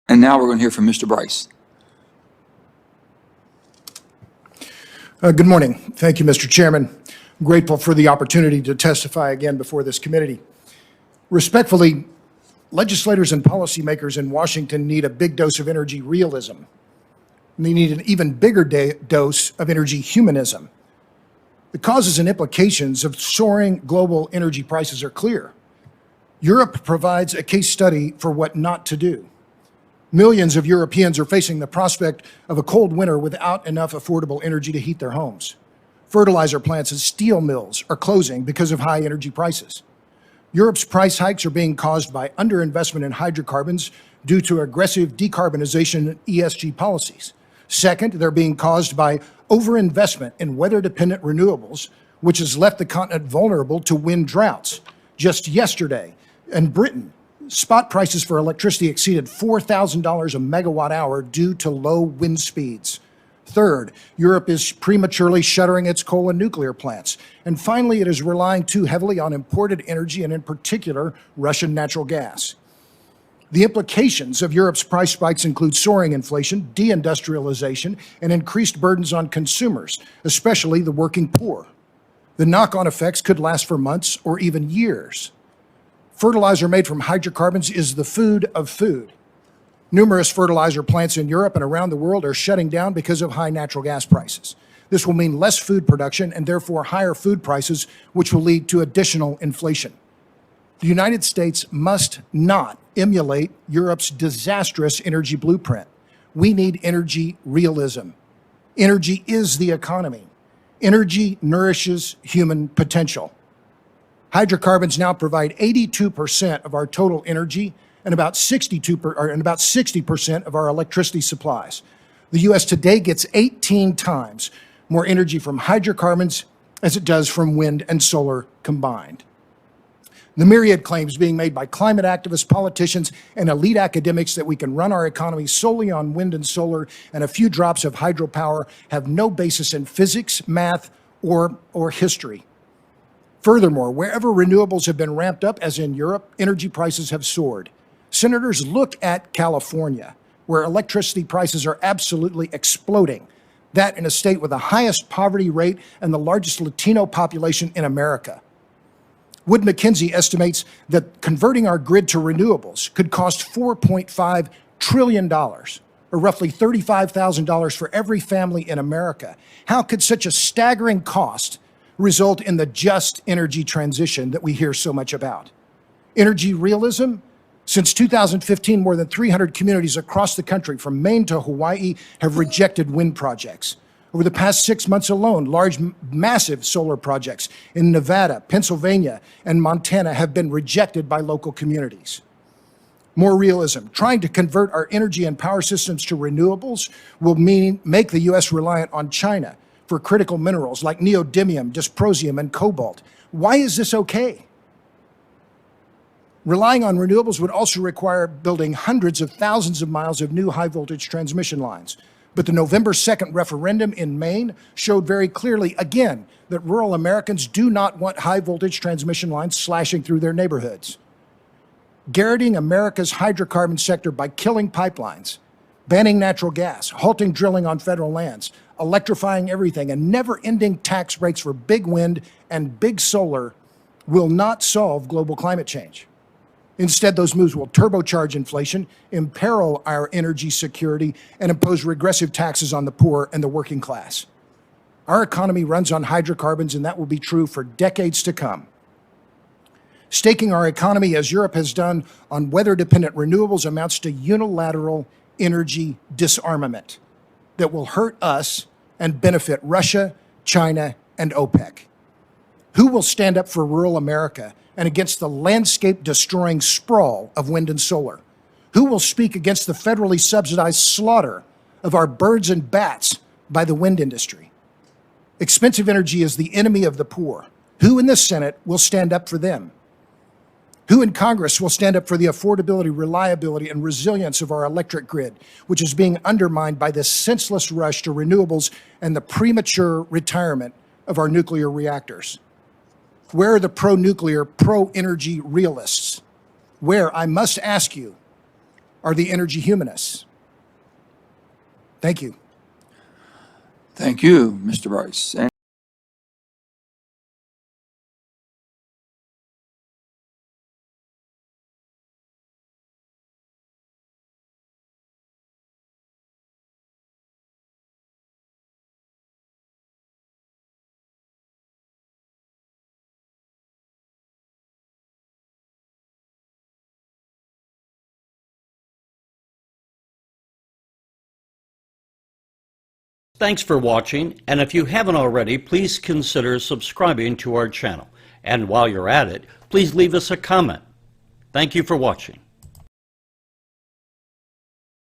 And now we're going to hear from Mr. Bryce. Good morning. Thank you, Mr. Chairman. I'm grateful for the opportunity to testify again before this committee. Respectfully, legislators and policymakers in Washington need a big dose of energy realism. They need an even bigger dose of energy humanism. The causes and implications of soaring global energy prices are clear. Europe provides a case study for what not to do. Millions of Europeans are facing the prospect of a cold winter without enough affordable energy to heat their homes. Fertilizer plants and steel mills are closing because of high energy prices. Europe's price hikes are being caused by underinvestment in hydrocarbons due to aggressive decarbonization and ESG policies. Second, they're being caused by overinvestment in weather-dependent renewables, which has left the continent vulnerable to wind droughts. Just yesterday, in Britain, spot prices for electricity exceeded $4,000 a megawatt hour due to low wind speeds. Third, Europe is prematurely shuttering its coal and nuclear plants. And finally, it is relying too heavily on imported energy and in particular, Russian natural gas. The implications of Europe's price spikes include soaring inflation, deindustrialization, and increased burdens on consumers, especially the working poor. The knock-on effects could last for months or even years. Fertilizer made from hydrocarbons is the food of food. Numerous fertilizer plants in Europe and around the world are shutting down because of high natural gas prices. This will mean less food production and therefore higher food prices, which will lead to additional inflation. The United States must not emulate Europe's disastrous energy blueprint. We need energy realism. Energy is the economy. Energy nourishes human potential. Hydrocarbons now provide 82% of our total energy and about 60% of our electricity supplies. The U.S. today gets 18 times more energy from hydrocarbons as it does from wind and solar combined. The myriad claims being made by climate activists, politicians, and elite academics that we can run our economy solely on wind and solar and a few drops of hydropower have no basis in physics, math, or history. Furthermore, wherever renewables have been ramped up, as in Europe, energy prices have soared. Senators, look at California, where electricity prices are absolutely exploding. That in a state with the highest poverty rate and the largest Latino population in America. Wood Mackenzie estimates that converting our grid to renewables could cost $4.5 trillion, or roughly $35,000 for every family in America. How could such a staggering cost result in the just energy transition that we hear so much about? Energy realism? Since 2015, more than 300 communities across the country, from Maine to Hawaii, have rejected wind projects. Over the past 6 months alone, massive solar projects in Nevada, Pennsylvania, and Montana have been rejected by local communities. More realism. Trying to convert our energy and power systems to renewables will make the U.S. reliant on China for critical minerals like neodymium, dysprosium, and cobalt. Why is this okay? Relying on renewables would also require building hundreds of thousands of miles of new high-voltage transmission lines. But the November 2nd referendum in Maine showed very clearly, again, that rural Americans do not want high-voltage transmission lines slashing through their neighborhoods. Garroting America's hydrocarbon sector by killing pipelines, banning natural gas, halting drilling on federal lands, electrifying everything, and never-ending tax breaks for big wind and big solar will not solve global climate change. Instead, those moves will turbocharge inflation, imperil our energy security, and impose regressive taxes on the poor and the working class. Our economy runs on hydrocarbons, and that will be true for decades to come. Staking our economy, as Europe has done, on weather-dependent renewables amounts to unilateral energy disarmament that will hurt us and benefit Russia, China, and OPEC. Who will stand up for rural America and against the landscape-destroying sprawl of wind and solar? Who will speak against the federally subsidized slaughter of our birds and bats by the wind industry? Expensive energy is the enemy of the poor. Who in the Senate will stand up for them? Who in Congress will stand up for the affordability, reliability, and resilience of our electric grid, which is being undermined by this senseless rush to renewables and the premature retirement of our nuclear reactors? Where are the pro-nuclear, pro-energy realists? Where, I must ask you, are the energy humanists. Thank you. Thank you, Mr. Bryce. And Thanks for watching, and if you haven't already, please consider subscribing to our channel. And while you're at it, please leave us a comment. Thank you for watching.